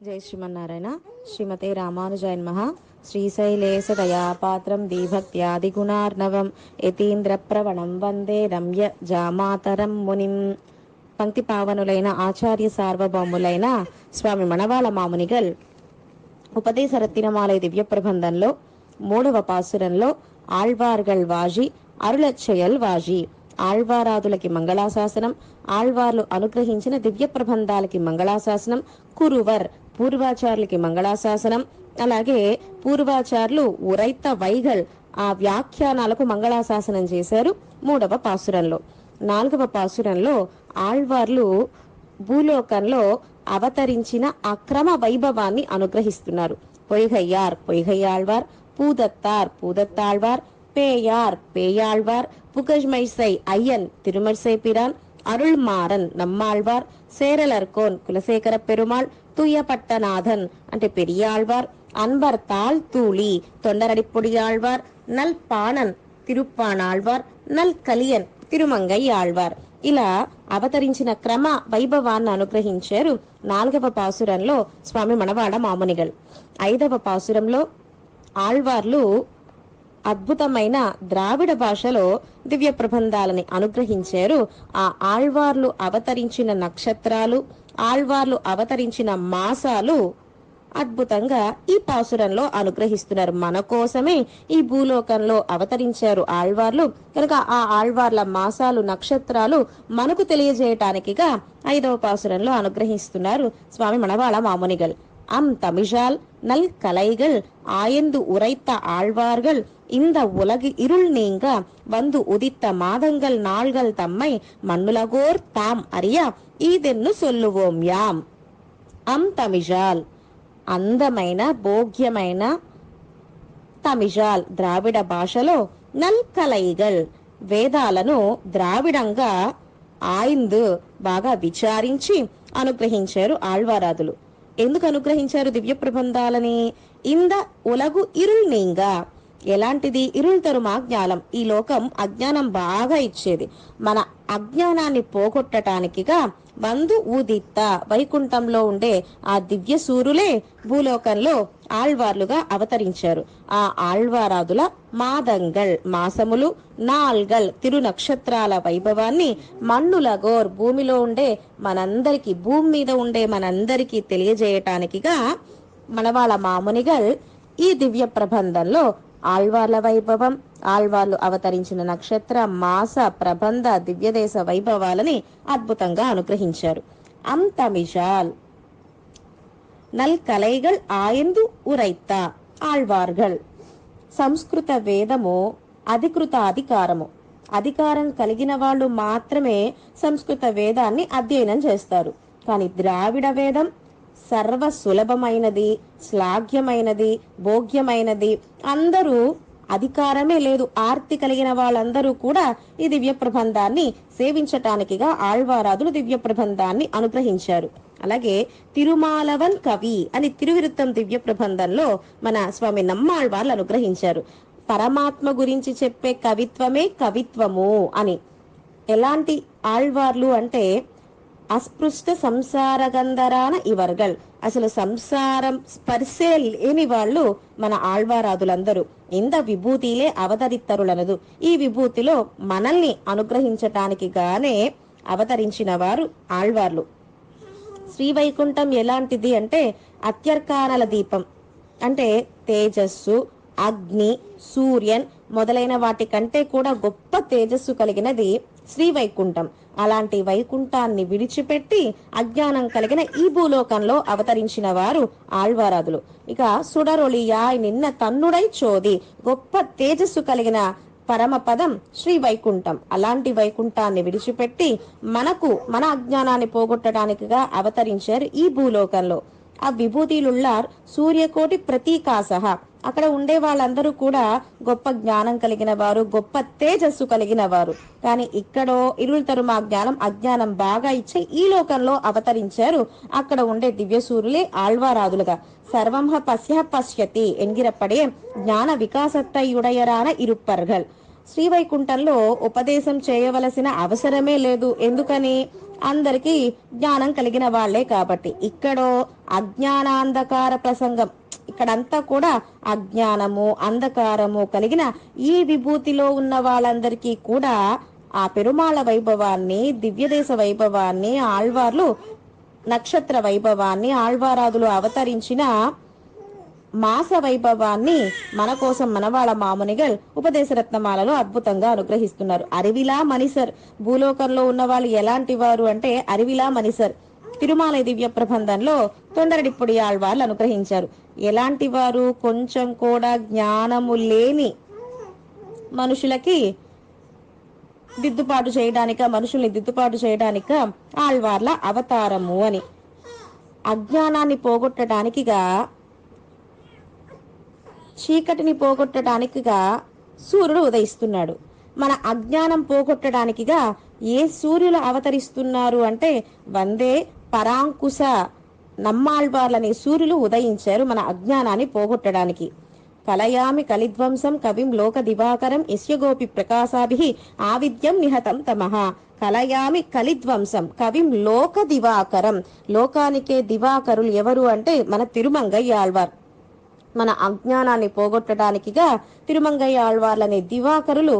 జై శ్రీమన్నారాయణ. శ్రీమతే రామానుజాయ నమః. శ్రీశైలేశ దయాపాత్రం దీభక్త్యాదిగుణార్ణవం యతీంద్ర ప్రవణం వందే రమ్య జామాతరం మునిం. పంక్తి పావనులైన ఆచార్య సార్వభౌములైన స్వామి మణవాళ మామునిగల్ ఉపదేశ రత్తినమాలయ దివ్య ప్రబంధంలో 3వ పాసురంలో ఆళ్వార్గల్ వాజి అరుళచ్చయల్ వాజి, ఆళ్వారాదులకి మంగళాశాసనం, ఆళ్వార్లు అనుగ్రహించిన దివ్య ప్రబంధాలకి మంగళాశాసనం, కురువర్ పూర్వాచార్యులకి మంగళాశాసనం, అలాగే పూర్వాచార్యులు ఉరైత వైగల్ ఆ వ్యాఖ్యానాలకు మంగళాశాసనం చేశారు 3వ పాసురంలో. 4వ పాసురంలో ఆళ్వార్లు భూలోకంలో అవతరించిన అక్రమ వైభవాన్ని అనుగ్రహిస్తున్నారు. పొయ్గయ్యార్ పొయ్గయ్యాళ్వార్, పూదత్తార్ పూదత్తాళ్వార్, పేయార్ పేయాళ్వార్, புகழ்மைசை ஐயன் திருமர்சை பிரான், అరుళ్మారన్ నమ్మాళ్వార్, సేరలర్కోన్ కులశేఖర పెరుమాళ్, తుయ్యపట్టనాథన్ అంటే పెరియాళ్వార్, అన్బర్ తాళ్ తూళి తొండరడిప్పొడియాళ్వార్, నల్ పాణన్ తిరుప్పాణాళ్వార్, నల్ కలియన్ తిరుమంగై ఆళ్వార్. ఇలా అవతరించిన క్రమ వైభవాన్ని అనుగ్రహించారు 4వ పాసురంలో స్వామి మణవాళ మామునిగల్. 5వ పాసురంలో ఆళ్వార్లు అద్భుతమైన ద్రావిడ భాషలో దివ్య ప్రబంధాలని అనుగ్రహించారు. ఆ ఆళ్వార్లు అవతరించిన నక్షత్రాలు, ఆళ్వార్లు అవతరించిన మాసాలు అద్భుతంగా ఈ పాసురంలో అనుగ్రహిస్తున్నారు. మన కోసమే ఈ భూలోకంలో అవతరించారు ఆళ్వార్లు కనుక ఆ ఆళ్వార్ల మాసాలు, నక్షత్రాలు మనకు తెలియజేయటానికిగా 5వ పాసురంలో అనుగ్రహిస్తున్నారు స్వామి మణవాళ మామునిగల్. தமிழால் நல் கலைகள் ஆயந்து உரைத்த ஆழ்வார்கள் இந்த உலகு இருள் நீங்க வந்து உதித்த மாதங்கள் நாள்கள் தம்மை மண்ணுலகோர் தாம் அறியா ఈదెన్ను సొల్లువోం యాం. తమిళాల్ అందమైన భోగ్యమైన, తమిళాల్ ద్రావిడ భాషలో, నల్ కలైగల్ వేదాలను ద్రావిడంగా ఆయిందు బాగా విచారించి అనుగ్రహించారు ఆళ్వారాదులు. ఎందుకు అనుగ్రహించారు దివ్య ప్రబంధాలని? ఇంద ఉలగు ఇరుల్ నీంగా, ఎలాంటిది? ఇరుల్ తరుమా జ్ఞానం, ఈ లోకం అజ్ఞానం బాగా ఇచ్చేది. మన అజ్ఞానాన్ని పోగొట్టడానికిగా వందు ఊదిత్త వైకుంఠంలో ఉండే ఆ దివ్య సూరులే భూలోకంలో ఆళ్వార్లుగా అవతరించారు. ఆ ఆళ్వారాదుల మాదంగల్ మాసములు, నాల్గల్ తిరునక్షత్రాల వైభవాన్ని మన్నులగోర్ భూమిలో ఉండే మనందరికి, భూమి మీద ఉండే మనందరికీ తెలియజేయటానికిగా మణవాళ మామునిగల్ ఈ దివ్య ప్రబంధంలో ఆళ్వార్ల వైభవం, ఆళ్వార్లు అవతరించిన నక్షత్ర మాస ప్రబంధ దివ్యదేశ వైభవాలని అద్భుతంగా అనుగ్రహించారు. தமிழால் నల్ కలైగల్ ఆయందు ఉరైత ఆళ్వార్గల్. సంస్కృత వేదము అధికృత అధికారము, అధికారం కలిగిన వాళ్ళు మాత్రమే సంస్కృత వేదాన్ని అధ్యయనం చేస్తారు. కానీ ద్రావిడ వేదం సర్వ సులభమైనది, శ్లాఘ్యమైనది, భోగ్యమైనది. అందరూ అధికారమే లేదు, ఆర్తి కలిగిన వాళ్ళందరూ కూడా ఈ దివ్య ప్రబంధాన్ని సేవించటానికిగా ఆళ్వారాదులు దివ్య ప్రబంధాన్ని అనుగ్రహించారు. అలాగే తిరుమాలవన్ కవి అని తిరువిరుత్తం దివ్య ప్రబంధంలో మన స్వామి నమ్మాళ్వార్లు అనుగ్రహించారు. పరమాత్మ గురించి చెప్పే కవిత్వమే కవిత్వము అని. ఎలాంటి ఆళ్వార్లు అంటే అస్పృష్ట సంసార గంధరాన ఇవర్గల్, అసలు సంసారం స్పర్శే లేని వాళ్ళు మన ఆళ్వారాదులందరూ. ఇంత విభూతిలే అవతరిత్తరులనదు, ఈ విభూతిలో మనల్ని అనుగ్రహించటానికి గానే అవతరించిన వారు ఆళ్వార్లు. శ్రీవైకుంఠం ఎలాంటిది అంటే అత్యర్కానల దీపం, అంటే తేజస్సు, అగ్ని, సూర్యన్ మొదలైన వాటి కంటే కూడా గొప్ప తేజస్సు కలిగినది శ్రీవైకుంఠం. అలాంటి వైకుంఠాన్ని విడిచిపెట్టి అజ్ఞానం కలిగిన ఈ భూలోకంలో అవతరించిన వారు ఆళ్వారాదులు. ఇక సుడరొళియాయ్ నిన్న తన్నుడై చోది, గొప్ప తేజస్సు కలిగిన పరమ పదం శ్రీ వైకుంఠం. అలాంటి వైకుంఠాన్ని విడిచిపెట్టి మనకు మన అజ్ఞానాన్ని పోగొట్టడానికిగా అవతరించారు ఈ భూలోకంలో. ఆ విభూతిలుల్లార్ సూర్యకోటి ప్రతీకాసహ, అక్కడ ఉండే వాళ్ళందరూ కూడా గొప్ప జ్ఞానం కలిగిన వారు, గొప్ప తేజస్సు కలిగిన వారు. కానీ ఇక్కడో ఇరుల్ తరుమా జ్ఞానం, అజ్ఞానం బాగా ఇచ్చే ఈ లోకంలో అవతరించారు. అక్కడ ఉండే దివ్య సూర్యులే ఆళ్వారాదులుగా. సర్వంహ పశ్య పశ్యతి ఎన్గిరప్పడే జ్ఞాన వికాసత్తయుడయరాన ఇరుప్పర్గల్. శ్రీవైకుంఠంలో ఉపదేశం చేయవలసిన అవసరమే లేదు. ఎందుకని? అందరికీ జ్ఞానం కలిగిన వాళ్లే కాబట్టి. ఇక్కడో అజ్ఞానాంధకార ప్రసంగం. ఇక్కడంతా కూడా అజ్ఞానము అంధకారము కలిగిన ఈ విభూతిలో ఉన్న వాళ్ళందరికీ కూడా ఆ పెరుమాళ వైభవాన్ని, దివ్యదేశ వైభవాన్ని, ఆళ్వార్లు నక్షత్ర వైభవాన్ని, ఆళ్వారాదులు అవతరించిన మాస వైభవాన్ని మన కోసం మనవాళ మామునిగల్ ఉపదేశరత్నమాలలో అద్భుతంగా అనుగ్రహిస్తున్నారు. అరివిలా మనిసర్. భూలోకంలో ఉన్న వాళ్ళు ఎలాంటి వారు అంటే అరివిలా మనిసర్. తిరుమల దివ్య ప్రబంధంలో తొండరడిప్పుడి ఆళ్వార్లు అనుగ్రహించారు. ఎలాంటి వారు? కొంచెం కూడా జ్ఞానము లేని మనుషులకి మనుషుల్ని దిద్దుబాటు చేయడానిక ఆళ్వార్ల అవతారము అని. అజ్ఞానాన్ని పోగొట్టడానికిగా, చీకటిని పోగొట్టడానికిగా సూర్యుడు ఉదయిస్తున్నాడు. మన అజ్ఞానం పోగొట్టడానికిగా ఏ సూర్యులు అవతరిస్తున్నారు అంటే వందే పరాంకుశ నమ్మాళ్వార్లనే సూర్యులు ఉదయించారు మన అజ్ఞానాన్ని పోగొట్టడానికి. కలయామి కలిధ్వంసం కవిం లోక దివాకరం యస్యగోపి ప్రకాశాభి ఆవిద్యం నిహతం తమః. కలయామి కలిధ్వంసం కవిం లోక దివాకరం. లోకానికే దివాకరులు ఎవరు అంటే మన తిరుమంగయ్య ఆళ్వార్. మన అజ్ఞానాన్ని పోగొట్టడానికిగా తిరుమంగయ్య ఆళ్వార్లనే దివాకరులు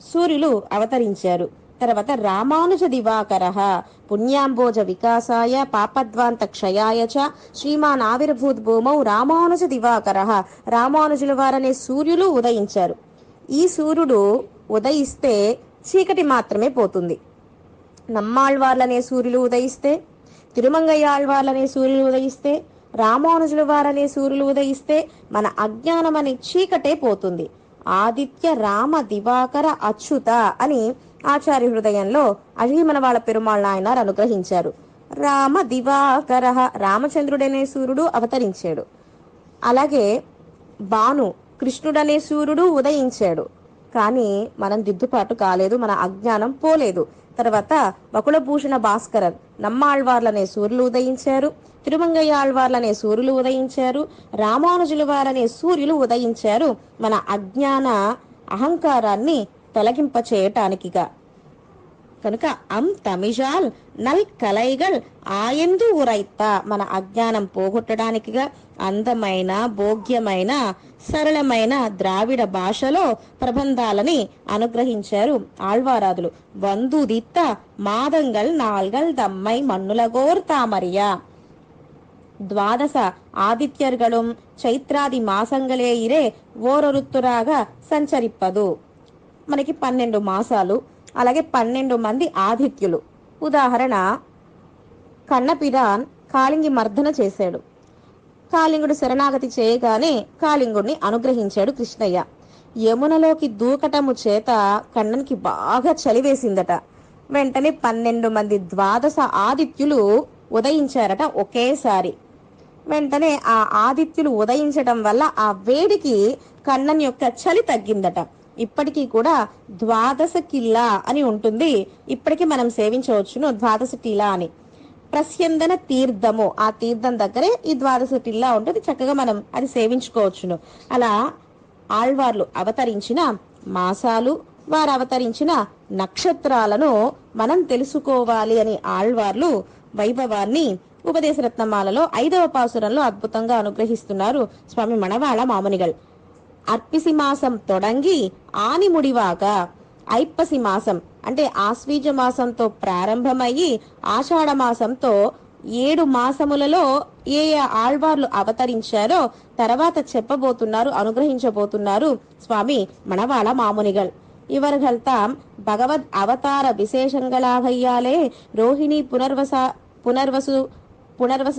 సూర్యులు అవతరించారు. తర్వాత రామానుజ దివాకర పుణ్యాంబోజ వికాసాయ పాపద్వాంత క్షయాయ చ శ్రీమాన్ ఆవిర్భూత్ భూమౌ రామానుజ దివాకర. రామానుజుల వారనే సూర్యులు ఉదయించారు. ఈ సూర్యుడు ఉదయిస్తే చీకటి మాత్రమే పోతుంది. నమ్మాళ్వార్లనే సూర్యులు ఉదయిస్తే, తిరుమంగయ్య ఆళ్వార్లనే సూర్యులు ఉదయిస్తే, రామానుజుల వారనే సూర్యులు ఉదయిస్తే మన అజ్ఞానం అనే చీకటే పోతుంది. ఆదిత్య రామ దివాకర అచ్యుత అని ఆచార్య హృదయంలో అజీమన వాళ్ళ పెరుమాళ్ నాయనార్ అనుగ్రహించారు. రామ దివాకర, రామచంద్రుడనే సూర్యుడు అవతరించాడు. అలాగే భాను కృష్ణుడనే సూర్యుడు ఉదయించాడు. కానీ మనం దిద్దుపాటు కాలేదు, మన అజ్ఞానం పోలేదు. తర్వాత వకుళభూషణ భాస్కరన్ నమ్మాళ్వార్లనే సూర్యులు ఉదయించారు. తిరుమంగయ్య ఆళ్వార్లనే సూర్యులు ఉదయించారు. రామానుజుల వారనే సూర్యులు ఉదయించారు మన అజ్ఞాన అహంకారాన్ని తొలగింప చేయటానికిగా. కనుక తమిజాల్ నల్ కలైగల్ ఆయందు ఉరైత, మన అజ్ఞానం పోగొట్టడానికిగా అందమైన, భోగ్యమైన, సరళమైన ద్రావిడ భాషలో ప్రబంధాలని అనుగ్రహించారు ఆళ్వారాదులు. వందుదిత్త మాదంగల్ నాల్గల్ దమ్మై మన్నులగోర్ తామరియా. ದ್ವಾದಸ ಆದಿತ್ಯರ್ಗಳು ಚೈತ್ರಾದಿ ಮಾಸಂಗಳೇ ಇರೆ ఓరొరుత్తురాగా సంచరిప్పదు. మనకి 12 మాసాలు, అలాగే 12 మంది ఆదిత్యులు. ఉదాహరణ, కన్నపిరాన్ కాళింగి మర్దన చేశాడు. కాళింగుడు శరణాగతి చేయగానే కాళింగుడిని అనుగ్రహించాడు కృష్ణయ్య. యమునలోకి దూకటము చేత కన్ననికి బాగా చలివేసిందట. వెంటనే 12 మంది ద్వాదశ ఆదిత్యులు ఉదయించారట ఒకేసారి. వెంటనే ఆ ఆదిత్యులు ఉదయించడం వల్ల ఆ వేడికి కన్నన్ యొక్క చలి తగ్గిందట. ఇప్పటికీ కూడా ద్వాదశ కిల్లా అని ఉంటుంది, ఇప్పటికీ మనం సేవించవచ్చును ద్వాదశ కిల్లా అని. ప్రస్యందన తీర్థము, ఆ తీర్థం దగ్గరే ఈ ద్వాదశ కిల్లా ఉంటుంది, చక్కగా మనం అది సేవించుకోవచ్చును. అలా ఆళ్వార్లు అవతరించిన మాసాలు, వారు అవతరించిన నక్షత్రాలను మనం తెలుసుకోవాలి అని ఆళ్వార్లు వైభవాన్ని ఉపదేశరత్నమాలలో 5వ పాసురంలో అద్భుతంగా అనుగ్రహిస్తున్నారు స్వామి మణవాళ మామునిగల్. అర్పిసి మాసం తొడంగి ఆని ముడివాగా, ఐప్పసి మాసం అంటే ఆశ్వీజ మాసంతో ప్రారంభమయ్యి ఆషాఢ మాసంతో 7 మాసములలో ఏ ఆళ్వార్లు అవతరించారో తర్వాత చెప్పబోతున్నారు, అనుగ్రహించబోతున్నారు స్వామి మణవాళ మామునిగల్. ఇవర్గల్తాం భగవద్ అవతార విశేషంగళాగయ్యాలే రోహిణి புனர்வசு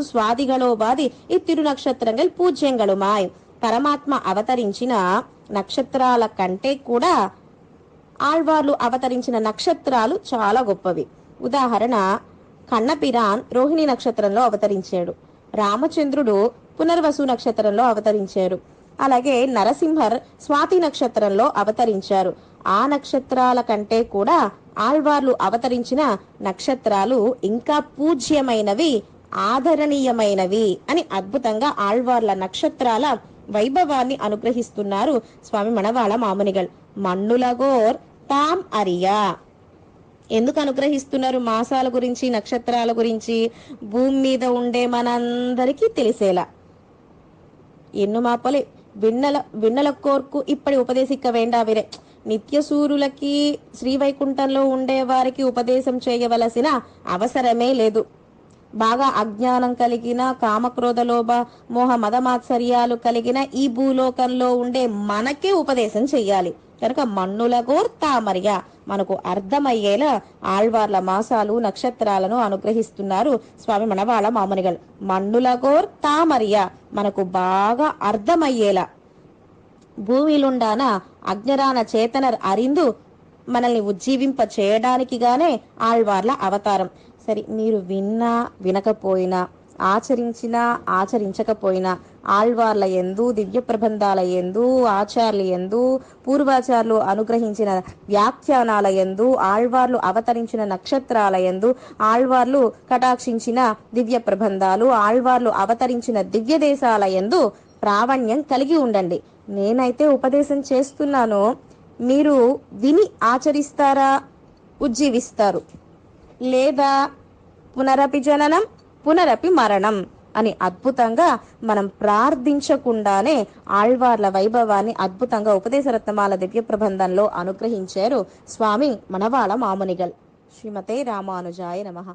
స్వాదిகளோபாதி ఇత్తిరునక్షత్రంగల్ పూజ్యంగళుమాయ్. పరమాత్మ అవతరించిన నక్షత్రాల కంటే కూడా ఆళ్వార్లు అవతరించిన నక్షత్రాలు చాలా గొప్పవి. ఉదాహరణ, కన్నపిరాన్ రోహిణి నక్షత్రంలో అవతరించాడు. రామచంద్రుడు పునర్వసు నక్షత్రంలో అవతరించారు. అలాగే నరసింహర్ స్వాతి నక్షత్రంలో అవతరించారు. ఆ నక్షత్రాల కంటే కూడా ఆళ్వార్లు అవతరించిన నక్షత్రాలు ఇంకా పూజ్యమైనవి, ఆదరణీయమైనవి అని అద్భుతంగా ఆళ్వార్ల నక్షత్రాల వైభవాన్ని అనుగ్రహిస్తున్నారు స్వామి మణవాళ మామునిగల్. మన్నులగోర్ తాం అరియా. ఎందుకు అనుగ్రహిస్తున్నారు మాసాల గురించి, నక్షత్రాల గురించి? భూమి మీద ఉండే మనందరికీ తెలిసేలా. ఎన్నుమాపలే విన్నల కోర్కు ఇప్పటి ఉపదేశిక్క వేండావిరే. నిత్యసూరులకి శ్రీవైకుంఠంలో ఉండే వారికి ఉపదేశం చేయవలసిన అవసరమే లేదు. బాగా అజ్ఞానం కలిగిన, కామక్రోధ లోభ మోహ మదమాత్సర్యాలు కలిగిన ఈ భూలోకంలో ఉండే మనకే ఉపదేశం చెయ్యాలి కనుక మన్నులగోర్ తామర్య, మనకు అర్థమయ్యేలా ఆళ్వార్ల మాసాలు నక్షత్రాలను అనుగ్రహిస్తున్నారు స్వామి మణవాళ మామునిగల్. మన్నులగోర్ తామర్య, మనకు బాగా అర్థమయ్యేలా. భూమిలుండాన అజ్ఞరాన చేతనర్ అరిందు మనల్ని ఉజ్జీవింప చేయడానికి గానే ఆళ్వార్ల అవతారం. సరే, మీరు విన్నా వినకపోయినా, ఆచరించినా ఆచరించకపోయినా, ఆళ్వార్ల యందు, దివ్య ప్రబంధాల యందు, ఆచార్యుల యందు, పూర్వాచార్యులు అనుగ్రహించిన వ్యాఖ్యానాల యందు, ఆళ్వార్లు అవతరించిన నక్షత్రాల యందు, ఆళ్వార్లు కటాక్షించిన దివ్య ప్రబంధాలు, ఆళ్వార్లు అవతరించిన దివ్య దేశాల యందు ప్రావణ్యం కలిగి ఉండండి. నేనైతే ఉపదేశం చేస్తున్నాను, మీరు విని ఆచరిస్తారా? ఉజ్జీవిస్తారు. లేదా పునరపి జననం పునరపి మరణం అని అద్భుతంగా మనం ప్రార్థించకుండానే ఆళ్వార్ల వైభవాన్ని అద్భుతంగా ఉపదేశరత్నమాల దివ్య ప్రబంధంలో అనుగ్రహించారు స్వామి మణవాళ మామునిగల్. శ్రీమతే రామానుజాయ నమః.